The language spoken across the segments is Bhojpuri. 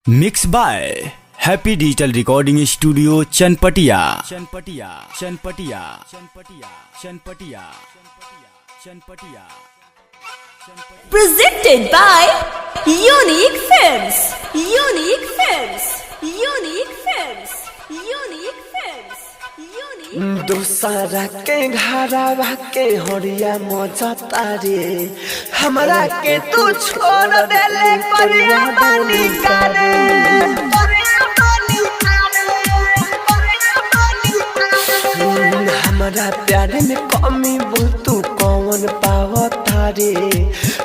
Mix by happy digital recording studio Chanpatia. Presented by Unique Films. Unique Films. Unique Films. Unique Films. Unique. दूसरा के घरवा के हरिया मजा तारे हमरा के तू छोड़ देले परिया बानी करे हमरा प्यार में कमी बोल तू कौन पावता रे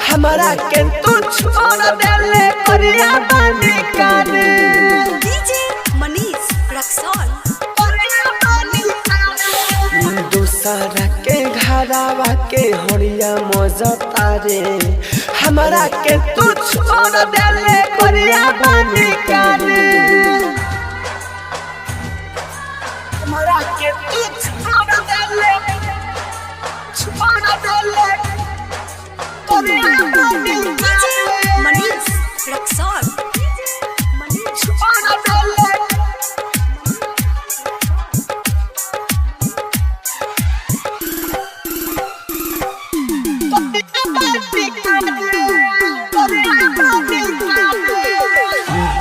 हमरा के तू छोड़ देले परिया बानी करे DJ Manish Raksol. दूसरा के घरवा के हरिया मजा तारे हमरा के तू छोड़ देले परिया बानी करे हमरा के तू छोड़ देले परिया बानी DJ Manish Raksol. छोड़ देले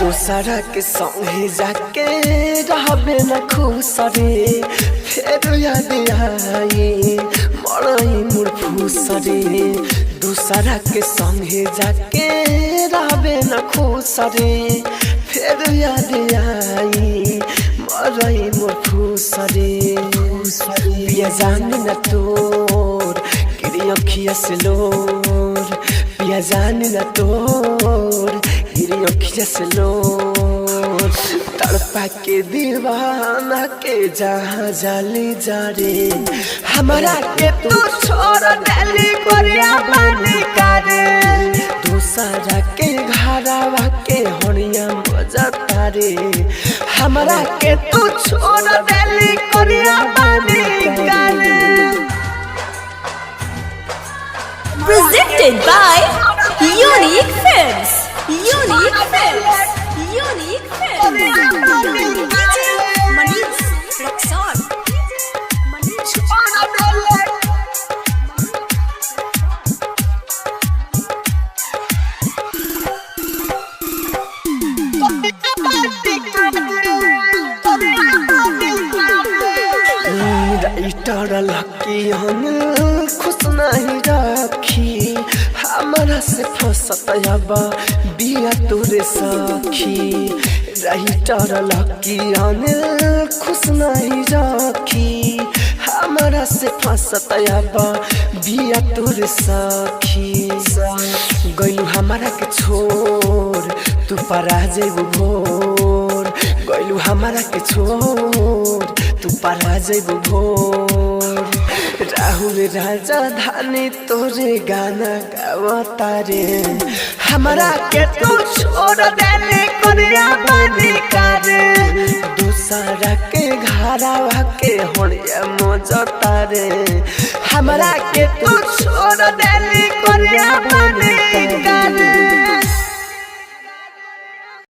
दूसरा के संगे जाके रहबे न खुश रे फिर याद आई मरई मोर फूस रे दूसरा के संगे जाके रहबे न खुश रे फिर याद आई मरई मोर फूस रे पिया जान न तोर गिरी अखिया से लोर पिया जान न तोर गिरी अखिया से लोर तड़पा के दीवाना के जहाँ जाली जा रे हमारा के तू छोड़ देली कोरिया बानी करे दूसरा के घरवा के हरिया मजा तारे हमारा के तू छोड़ देली कोरिया बानी करे Presented by Unique Films. Unique Films. Unique Films. DJ Manish Raksol. Writer lucky हम खुश नहीं रखी हमारा से फसत अब बिया तोरे सखी राइटर लकी हम खुश नहीं रखी हमारा से फसत अब बिया तोरे सखी गइलू हमारा के छोड़ तू परा जेबू भोर गइलू हमारा के छोड़ तू परा जेबू भोर राहुल राजा धानी तोरे गाना गावता रे हमारा के तू छोड़ देले कोरिया बानी करे दूसरा के घरवा के हरिया मजा तारे हमारा के तू छोड़ देले कोरिया बानी करे।